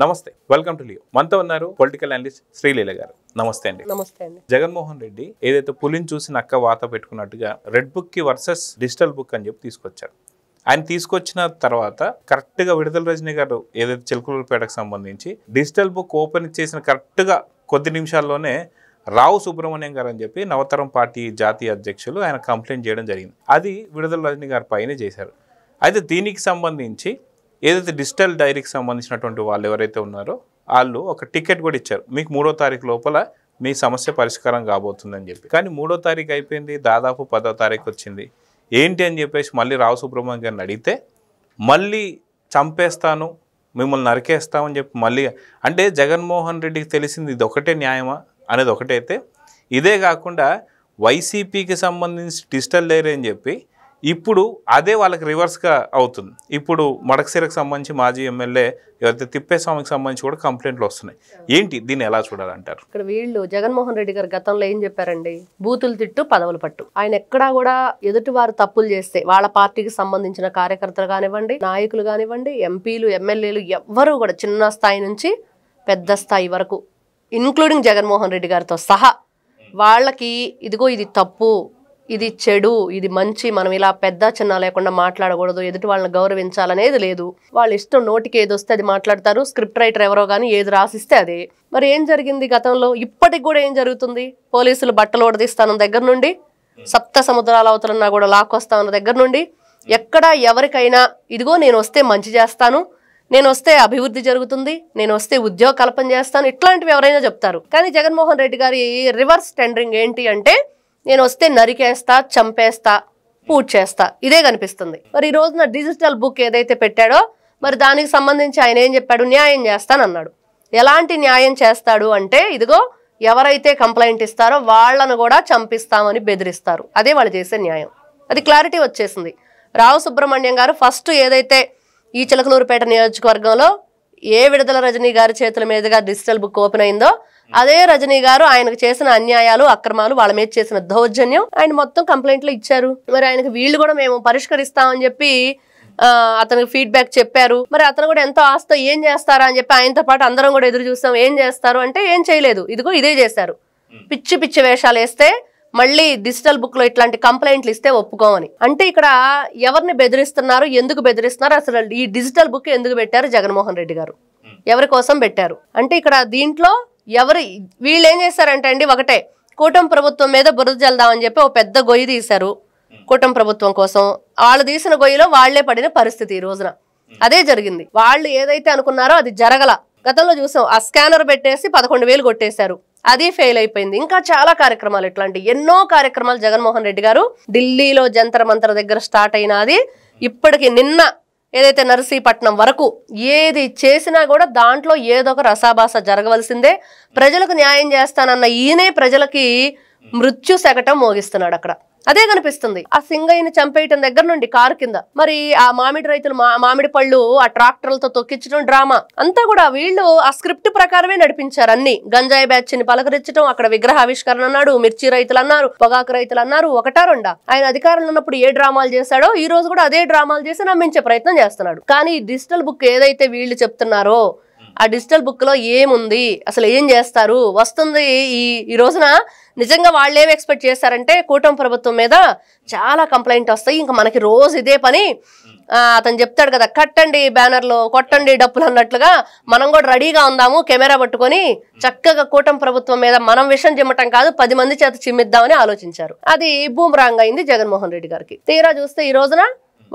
నమస్తే, welcome to Leo. మనతో ఉన్నారు పొలిటికల్ అనలిస్ట్ శ్రీలీల గారు. నమస్తే అండి. నమస్తే అండి. జగన్మోహన్ రెడ్డి ఏదైతే పులిని చూసి నక్క వాత పెట్టుకున్నట్టుగా రెడ్ బుక్ కి వర్సెస్ డిజిటల్ బుక్ అని చెప్పి తీసుకొచ్చారు. ఆయన తీసుకొచ్చిన తర్వాత కరెక్ట్గా విడుదల రజనీ గారు ఏదైతే చిలకలూరుపేటకు సంబంధించి డిజిటల్ బుక్ ఓపెన్ చేసిన కరెక్ట్గా కొద్ది నిమిషాల్లోనే రావు సుబ్రహ్మణ్యం గారు అని చెప్పి నవతరం పార్టీ జాతీయ అధ్యక్షులు ఆయన కంప్లైంట్ చేయడం జరిగింది. అది విడుదల రజనీ గారి పైనే చేశారు. అయితే దీనికి సంబంధించి ఏదైతే డిజిటల్ డైరీకి సంబంధించినటువంటి వాళ్ళు ఎవరైతే ఉన్నారో వాళ్ళు ఒక టికెట్ కూడా ఇచ్చారు, మీకు 3వ తారీఖు లోపల మీ సమస్య పరిష్కారం కాబోతుందని చెప్పి. కానీ 3వ తారీఖు అయిపోయింది, దాదాపు 10వ తారీఖు వచ్చింది. ఏంటి అని చెప్పేసి మళ్ళీ రావు సుబ్రహ్మణ్యం గారిని అడిగితే మళ్ళీ చంపేస్తాను, మిమ్మల్ని నరికేస్తామని చెప్పి మళ్ళీ అంటే జగన్మోహన్ రెడ్డికి తెలిసింది ఇది ఒకటే న్యాయమా అనేది ఒకటైతే, ఇదే కాకుండా వైసీపీకి సంబంధించి డిజిటల్ డైరీ అని చెప్పి ఇప్పుడు అదే వాళ్ళకి రివర్స్గా అవుతుంది. ఇప్పుడు మడకసిరకు సంబంధించి మాజీ ఎమ్మెల్యే ఎవరైతే తిప్పేస్వామికి సంబంధించి కూడా కంప్లైంట్లు వస్తున్నాయి. ఏంటి దీన్ని ఎలా చూడాలంటారు? ఇక్కడ వీళ్ళు జగన్మోహన్ రెడ్డి గారు గతంలో ఏం చెప్పారండి, బూతులు తిట్టు పదవులు పట్టు. ఆయన ఎక్కడా కూడా ఎదుటి వారు తప్పులు చేస్తే వాళ్ళ పార్టీకి సంబంధించిన కార్యకర్తలు కానివ్వండి, నాయకులు కానివ్వండి, ఎంపీలు ఎమ్మెల్యేలు ఎవ్వరూ కూడా చిన్న స్థాయి నుంచి పెద్ద స్థాయి వరకు ఇన్క్లూడింగ్ జగన్మోహన్ రెడ్డి గారితో సహా వాళ్ళకి ఇదిగో ఇది తప్పు, ఇది చెడు, ఇది మంచి, మనం ఇలా పెద్ద చిన్న లేకుండా మాట్లాడకూడదు, ఎదుటి వాళ్ళని గౌరవించాలనేది లేదు. వాళ్ళ ఇష్టం, నోటికి ఏది వస్తే అది మాట్లాడతారు. స్క్రిప్ట్ రైటర్ ఎవరో కానీ ఏది రాసిస్తే అదే. మరి ఏం జరిగింది గతంలో, ఇప్పటికి కూడా ఏం జరుగుతుంది? పోలీసులు బట్టలు ఓడదీస్తాన దగ్గర నుండి, సప్త సముద్రాల అవతలన్నా కూడా లాక్కొస్తామన్న దగ్గర నుండి, ఎక్కడ ఎవరికైనా ఇదిగో నేను వస్తే మంచి చేస్తాను, నేను వస్తే అభివృద్ధి జరుగుతుంది, నేను వస్తే ఉద్యోగ కల్పన చేస్తాను, ఇట్లాంటివి ఎవరైనా చెప్తారు. కానీ జగన్మోహన్ రెడ్డి గారి రివర్స్ టెండరింగ్ ఏంటి అంటే, నేను వస్తే నరికేస్తా, చంపేస్తా, పూర్తి చేస్తా, ఇదే కనిపిస్తుంది. మరి ఈ రోజున డిజిటల్ బుక్ ఏదైతే పెట్టాడో మరి దానికి సంబంధించి ఆయన ఏం చెప్పాడు, న్యాయం చేస్తానన్నాడు. ఎలాంటి న్యాయం చేస్తాడు అంటే, ఇదిగో ఎవరైతే కంప్లైంట్ ఇస్తారో వాళ్ళను కూడా చంపిస్తామని బెదిరిస్తారు. అదే వాళ్ళు చేసే న్యాయం. అది క్లారిటీ వచ్చేసింది. రావు సుబ్రహ్మణ్యం గారు ఫస్ట్ ఏదైతే ఈ చిలకలూరుపేట నియోజకవర్గంలో ఏ విడుదల రజనీ గారి చేతుల మీదుగా డిజిటల్ బుక్ ఓపెన్ అయిందో అదే రజనీ గారు ఆయనకు చేసిన అన్యాయాలు, అక్రమాలు, వాళ్ళ మీద చేసిన దౌర్జన్యం ఆయన మొత్తం కంప్లైంట్లు ఇచ్చారు. మరి ఆయనకు వీళ్ళు కూడా మేము పరిష్కరిస్తామని చెప్పి అతనికి ఫీడ్బ్యాక్ చెప్పారు. మరి అతను కూడా ఎంతో ఆస్తో ఏం చేస్తారా అని చెప్పి ఆయనతో పాటు అందరం కూడా ఎదురు చూస్తాం. ఏం చేస్తారు అంటే ఏం చేయలేదు, ఇదిగో ఇదే చేశారు. పిచ్చి పిచ్చి వేషాలు వేస్తే మళ్ళీ డిజిటల్ బుక్ లో ఇట్లాంటి కంప్లైంట్లు ఇస్తే ఒప్పుకోమని. అంటే ఇక్కడ ఎవరిని బెదిరిస్తున్నారు, ఎందుకు బెదిరిస్తున్నారు, అసలు ఈ డిజిటల్ బుక్ ఎందుకు పెట్టారు జగన్మోహన్ రెడ్డి గారు, ఎవరి కోసం పెట్టారు అంటే ఇక్కడ దీంట్లో వీళ్ళు ఏం చేశారంటే అండి, ఒకటే కూటమి ప్రభుత్వం మీద బురద జల్దామని చెప్పి ఒక పెద్ద గొయ్యి తీశారు కూటమి ప్రభుత్వం కోసం. వాళ్ళు తీసిన గొయ్యిలో వాళ్లే పడిన పరిస్థితి ఈ రోజున అదే జరిగింది. వాళ్ళు ఏదైతే అనుకున్నారో అది జరగల. గతంలో చూసాం, ఆ స్కానర్ పెట్టేసి 11,000 కొట్టేశారు, అది ఫెయిల్ అయిపోయింది. ఇంకా చాలా కార్యక్రమాలు, ఇట్లాంటి ఎన్నో కార్యక్రమాలు జగన్మోహన్ రెడ్డి గారు ఢిల్లీలో జంతర్ మంతర్ దగ్గర స్టార్ట్ అయినది ఇప్పటికి నిన్న ఏదైతే నర్సీపట్నం వరకు ఏది చేసినా కూడా దాంట్లో ఏదో ఒక రసాభాస జరగవలసిందే. ప్రజలకు న్యాయం చేస్తానన్న ఈయనే ప్రజలకి మృత్యు శకటం మోగిస్తున్నాడు. అక్కడ అదే కనిపిస్తుంది. ఆ సింగయ్యని చంపేయటం దగ్గర నుండి కారు కింద, మరి ఆ మామిడి రైతులు మామిడి పళ్ళు ఆ ట్రాక్టర్లతో తొక్కించడం, డ్రామా అంతా కూడా వీళ్ళు ఆ స్క్రిప్ట్ ప్రకారమే నడిపించారు. అన్ని గంజాయి బ్యాచ్ ని పలకరించడం, అక్కడ విగ్రహావిష్కరణ అన్నాడు, మిర్చి రైతులు అన్నారు, పొగాకు రైతులు అన్నారు, ఒకటా రెండా. ఆయన అధికారంలో ఉన్నప్పుడు ఏ డ్రామాలు చేశాడో ఈ రోజు కూడా అదే డ్రామాలు చేసి నమ్మించే ప్రయత్నం చేస్తున్నాడు. కానీ డిజిటల్ బుక్ ఏదైతే వీళ్ళు చెప్తున్నారో ఆ డిజిటల్ బుక్ లో ఏముంది, అసలు ఏం చేస్తారు వస్తుంది. ఈ రోజున నిజంగా వాళ్ళు ఏం ఎక్స్పెక్ట్ చేస్తారంటే, కూటమి ప్రభుత్వం మీద చాలా కంప్లైంట్ వస్తాయి, ఇంకా మనకి రోజు ఇదే పని. అతను చెప్తాడు కదా, కట్టండి బ్యానర్లు, కొట్టండి డప్పులు అన్నట్లుగా మనం కూడా రెడీగా ఉందాము, కెమెరా పట్టుకొని చక్కగా కూటమి ప్రభుత్వం మీద మనం విషం చిమ్మటం కాదు 10 మంది చేత చిమ్మిద్దామని ఆలోచించారు. అది బూమరాంగ్ అయింది జగన్మోహన్ రెడ్డి గారికి. తీరా చూస్తే ఈ రోజున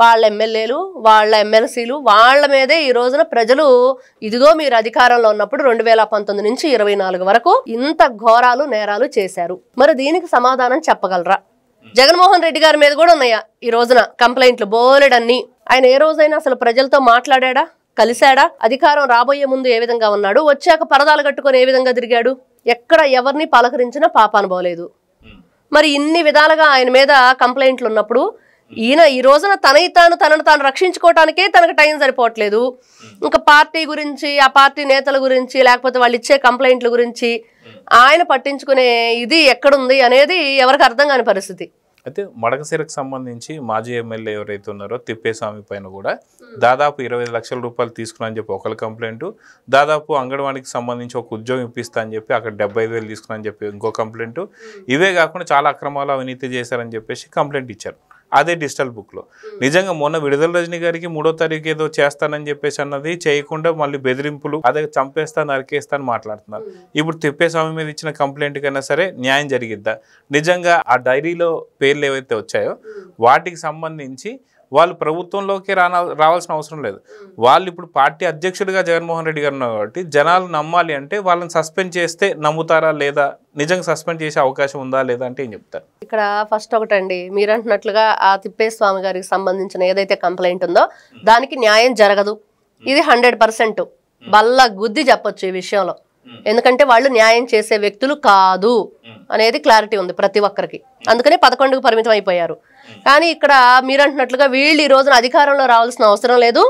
వాళ్ళ ఎమ్మెల్యేలు, వాళ్ళ ఎమ్మెల్సీలు, వాళ్ళ మీదే ఈ రోజున ప్రజలు ఇదిగో మీరు అధికారంలో ఉన్నప్పుడు 2019 నుంచి 24 వరకు ఇంత ఘోరాలు నేరాలు చేశారు, మరి దీనికి సమాధానం చెప్పగలరా? జగన్మోహన్ రెడ్డి గారి మీద కూడా ఉన్నాయా ఈ రోజున కంప్లైంట్లు బోలెడన్ని. ఆయన ఏ రోజైనా అసలు ప్రజలతో మాట్లాడా, కలిశాడా? అధికారం రాబోయే ముందు ఏ విధంగా ఉన్నాడు, వచ్చాక పరదాలు కట్టుకొని ఏ విధంగా తిరిగాడు? ఎక్కడ ఎవరిని పలకరించినా పాపాను పోలేదు. మరి ఇన్ని విధాలుగా ఆయన మీద కంప్లైంట్లు ఉన్నప్పుడు ఈయన ఈ రోజున తనను తాను రక్షించుకోవటానికే తనకు టైం సరిపోవట్లేదు. ఇంకా పార్టీ గురించి, ఆ పార్టీ నేతల గురించి, లేకపోతే వాళ్ళు ఇచ్చే కంప్లైంట్ల గురించి ఆయన పట్టించుకునే ఇది ఎక్కడుంది అనేది ఎవరికి అర్థం కాని పరిస్థితి. అయితే మడకశిరకు సంబంధించి మాజీ ఎమ్మెల్యే ఎవరైతే ఉన్నారో తిప్పేస్వామి పైన కూడా దాదాపు 25 లక్షల రూపాయలు తీసుకున్నారని చెప్పి ఒకరి కంప్లైంట్, దాదాపు అంగన్వాడికి సంబంధించి ఒక ఉద్యోగం ఇప్పిస్తా అని చెప్పి అక్కడ 75,000 తీసుకున్నారని చెప్పి ఇంకో కంప్లైంట్, ఇవే కాకుండా చాలా అక్రమాలు అవినీతి చేశారని చెప్పేసి కంప్లైంట్ ఇచ్చారు అదే డిజిటల్ బుక్లో. నిజంగా మొన్న విడుదల రజనీ గారికి 3వ తారీఖు ఏదో చేస్తానని చెప్పేసి అన్నది చేయకుండా మళ్ళీ బెదిరింపులు, అదే చంపేస్తా నరికేస్తా అని మాట్లాడుతున్నారు. ఇప్పుడు తిప్పేస్వామి మీద ఇచ్చిన కంప్లైంట్ కన్నా సరే న్యాయం జరిగిద్దా? నిజంగా ఆ డైరీలో పేర్లు ఏవైతే వచ్చాయో వాటికి సంబంధించి వాళ్ళు ప్రభుత్వంలోకి రావాల్సిన అవసరం లేదు. వాళ్ళు ఇప్పుడు పార్టీ అధ్యక్షుడిగా జగన్మోహన్ రెడ్డి గారు ఉన్నారు కాబట్టి జనాలు నమ్మాలి అంటే వాళ్ళని సస్పెండ్ చేస్తే నమ్ముతారా లేదా, నిజంగా సస్పెండ్ చేసే అవకాశం ఉందా లేదా అంటే ఏం చెప్తారు? ఇక్కడ ఫస్ట్ ఒకటండి, మీరు అంటున్నట్లుగా ఆ తిప్పేస్వామి గారికి సంబంధించిన ఏదైతే కంప్లైంట్ ఉందో దానికి న్యాయం జరగదు. ఇది 100% బల్ల గుద్ది చెప్పొచ్చు ఈ విషయంలో. ఎందుకంటే వాళ్ళు న్యాయం చేసే వ్యక్తులు కాదు అనేది క్లారిటీ ఉంది ప్రతి ఒక్కరికి. అందుకనే 11కు పరిమితం అయిపోయారు. కానీ ఇక్కడ మీరు అంటున్నట్లుగా వీళ్ళు ఈ రోజున అధికారంలో రావాల్సిన అవసరం లేదు.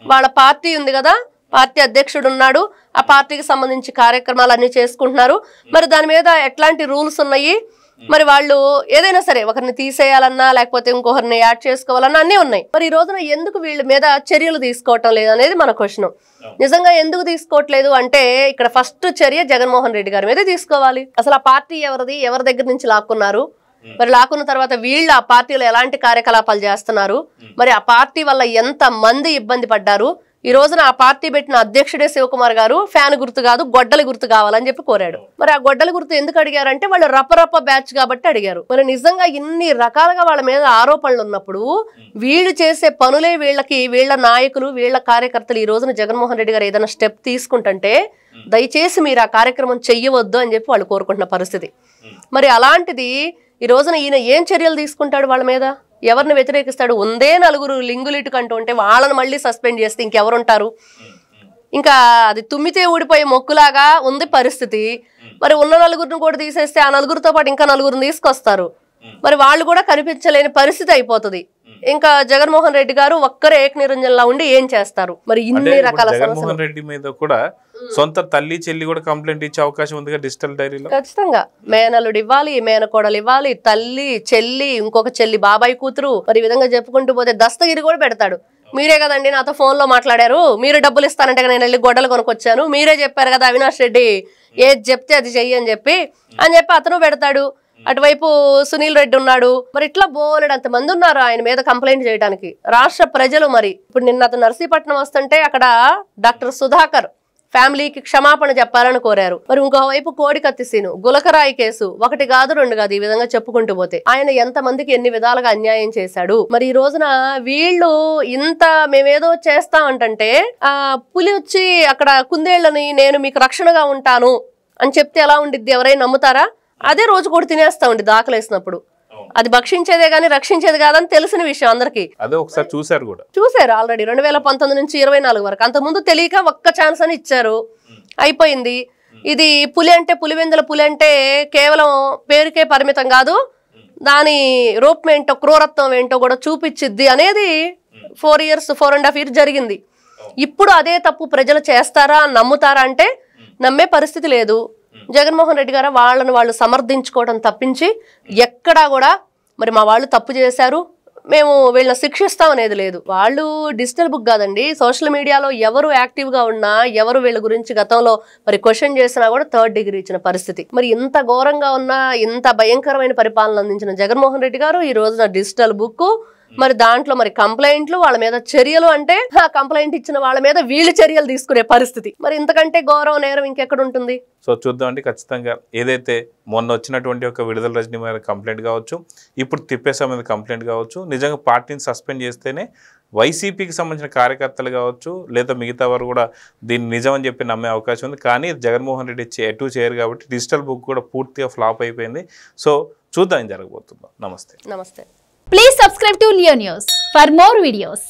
వాళ్ళ పార్టీ ఉంది కదా, పార్టీ అధ్యక్షుడు ఉన్నాడు, ఆ పార్టీకి సంబంధించి కార్యక్రమాలు అన్ని చేసుకుంటున్నారు. మరి దాని మీద ఎట్లాంటి రూల్స్ ఉన్నాయి, మరి వాళ్ళు ఏదైనా సరే ఒకరిని తీసేయాలన్నా లేకపోతే ఇంకొకరిని యాడ్ చేసుకోవాలన్నా అన్నీ ఉన్నాయి. మరి ఈ రోజున ఎందుకు వీళ్ళ మీద చర్యలు తీసుకోవటం లేదు అనేది మన క్వశ్చన్. నిజంగా ఎందుకు తీసుకోవట్లేదు అంటే ఇక్కడ ఫస్ట్ చర్య జగన్మోహన్ రెడ్డి గారి మీద తీసుకోవాలి. అసలు ఆ పార్టీ ఎవరిది, ఎవరి దగ్గర నుంచి లాక్కున్నారు, మరి లాక్కున్న తర్వాత వీళ్ళు ఆ పార్టీలో ఎలాంటి కార్యకలాపాలు చేస్తున్నారు, మరి ఆ పార్టీ వల్ల ఎంత మంది ఇబ్బంది పడ్డారు. ఈ రోజున ఆ పార్టీ పెట్టిన అధ్యక్షుడే శివకుమార్ గారు ఫ్యాన్ గుర్తు కాదు గొడ్డలి గుర్తు కావాలని చెప్పి కోరాడు. మరి ఆ గొడ్డలి గుర్తు ఎందుకు అడిగారంటే వాళ్ళు రప్పరప్ప బ్యాచ్ కాబట్టి అడిగారు. మరి నిజంగా ఇన్ని రకాలుగా వాళ్ళ మీద ఆరోపణలు ఉన్నప్పుడు వీళ్ళు చేసే పనులే వీళ్ళకి, వీళ్ళ నాయకులు, వీళ్ళ కార్యకర్తలు ఈ రోజున జగన్మోహన్ రెడ్డి గారు ఏదైనా స్టెప్ తీసుకుంటుంటే దయచేసి మీరు ఆ కార్యక్రమం చెయ్యవద్దు అని చెప్పి వాళ్ళు కోరుకుంటున్న పరిస్థితి. మరి అలాంటిది ఈ రోజున ఈయన ఏం చర్యలు తీసుకుంటాడు వాళ్ళ మీద, ఎవరిని వ్యతిరేకిస్తాడు? ఉందే 4 లింగులిటుకు అంటూ ఉంటే వాళ్ళని మళ్ళీ సస్పెండ్ చేస్తే ఇంకెవరుంటారు? ఇంకా అది తుమ్మితే ఊడిపోయే మొక్కులాగా ఉంది పరిస్థితి. మరి ఉన్న 4 కూడా తీసేస్తే ఆ 4తో పాటు ఇంకా 4 తీసుకొస్తారు. మరి వాళ్ళు కూడా కనిపించలేని పరిస్థితి అయిపోతుంది. ఇంకా జగన్మోహన్ రెడ్డి గారు ఒక్కరే ఏక నిరంజన్లా ఉండి ఏం చేస్తారు? మరి ఇన్ని రకాల జగన్మోహన్ రెడ్డి మీద కూడా సొంత తల్లి చెల్లి కూడా కంప్లైంట్ ఇచ్చే అవకాశం ఉంది డిజిటల్ డైరీలో. ఖచ్చితంగా మేనల్లుడు ఇవ్వాలి, మేనకోడలు ఇవ్వాలి, తల్లి, చెల్లి, ఇంకొక చెల్లి, బాబాయ్ కూతురు, మరి ఈ విధంగా చెప్పుకుంటూ పోతే దస్తగిరి కూడా పెడతాడు. మీరే కదండి నాతో ఫోన్ లో మాట్లాడారు, మీరు డబ్బులు ఇస్తానంటే నేను వెళ్ళి గొడ్డలు కొనుక్కొచ్చాను, మీరే చెప్పారు కదా అవినాష్ రెడ్డి ఏది చెప్తే అది చెయ్యి అని చెప్పి అతను పెడతాడు. అటువైపు సునీల్ రెడ్డి ఉన్నాడు. మరి ఇట్లా బోలెడు అంతమంది ఉన్నారు ఆయన మీద కంప్లైంట్ చేయడానికి రాష్ట్ర ప్రజలు. మరి ఇప్పుడు నిన్న అతను నర్సీపట్నం వస్తుంటే అక్కడ డాక్టర్ సుధాకర్ ఫ్యామిలీకి క్షమాపణ చెప్పాలని కోరారు. మరి ఇంకోవైపు కోడికత్తి సీను, గులకరాయి కేసు, 1 కాదు 2 కాదు, ఈ విధంగా చెప్పుకుంటూ పోతే ఆయన ఎంత మందికి ఎన్ని విధాలుగా అన్యాయం చేశాడు. మరి ఈ రోజున వీళ్ళు ఇంత మేమేదో చేస్తామంటే పులి వచ్చి అక్కడ కుందేళ్లని నేను మీకు రక్షణగా ఉంటాను అని చెప్తే ఎలా ఉండిద్ది? ఎవరైనా నమ్ముతారా? అదే రోజు కూడా తినేస్తా ఉండి దాఖలేసినప్పుడు. అది భక్షించేదే గానీ రక్షించేది కాదని తెలిసిన విషయం అందరికి. అదే ఒకసారి చూసారు ఆల్రెడీ 2019 నుంచి 24 వరకు. అంతకుముందు తెలియక ఒక్క ఛాన్స్ అని ఇచ్చారు, అయిపోయింది. ఇది పులి అంటే పులివెందుల పులి అంటే కేవలం పేరుకే పరిమితం కాదు, దాని రూపం ఏంటో క్రూరత్వం ఏంటో కూడా చూపించిద్ది అనేది 4.5 years జరిగింది. ఇప్పుడు అదే తప్పు ప్రజలు చేస్తారా, నమ్ముతారా అంటే నమ్మే పరిస్థితి లేదు. జగన్మోహన్ రెడ్డి గారు వాళ్ళని వాళ్ళు సమర్థించుకోవడం తప్పించి ఎక్కడా కూడా మరి మా వాళ్ళు తప్పు చేశారు మేము వీళ్ళని శిక్షిస్తాం అనేది లేదు. వాళ్ళు డిజిటల్ బుక్ కాదండి, సోషల్ మీడియాలో ఎవరు యాక్టివ్గా ఉన్నా, ఎవరు వీళ్ళ గురించి గతంలో మరి క్వశ్చన్ చేసినా కూడా 3rd degree ఇచ్చిన పరిస్థితి. మరి ఇంత ఘోరంగా ఉన్న, ఇంత భయంకరమైన పరిపాలన అందించిన జగన్మోహన్ రెడ్డి గారు ఈ రోజున డిజిటల్ బుక్, మరి దాంట్లో మరి కంప్లైంట్లు, వాళ్ళ మీద చర్యలు అంటే ఆ కంప్లైంట్ ఇచ్చిన వాళ్ళ మీద వీళ్ళు చర్యలు తీసుకునే పరిస్థితి. మరి ఇంతకంటే గౌరవ నేరం ఇంకెక్కడ ఉంటుంది? సో చూద్దామండి. ఖచ్చితంగా ఏదైతే మొన్న వచ్చినటువంటి ఒక విడుదల రజనీ మీద కంప్లైంట్ కావచ్చు, ఇప్పుడు తిప్పేస్వామి మీద కంప్లైంట్ కావచ్చు, నిజంగా పార్టీని సస్పెండ్ చేస్తేనే వైసీపీకి సంబంధించిన కార్యకర్తలు కావచ్చు లేదా మిగతా వారు కూడా దీన్ని నిజం అని చెప్పి నమ్మే అవకాశం ఉంది. కానీ జగన్మోహన్ రెడ్డి ఎటు చేయరు కాబట్టి డిజిటల్ బుక్ కూడా పూర్తిగా ఫ్లాప్ అయిపోయింది. సో చూద్దాం ఏం జరగబోతుందో. నమస్తే. నమస్తే. Please subscribe to Leo News for more videos.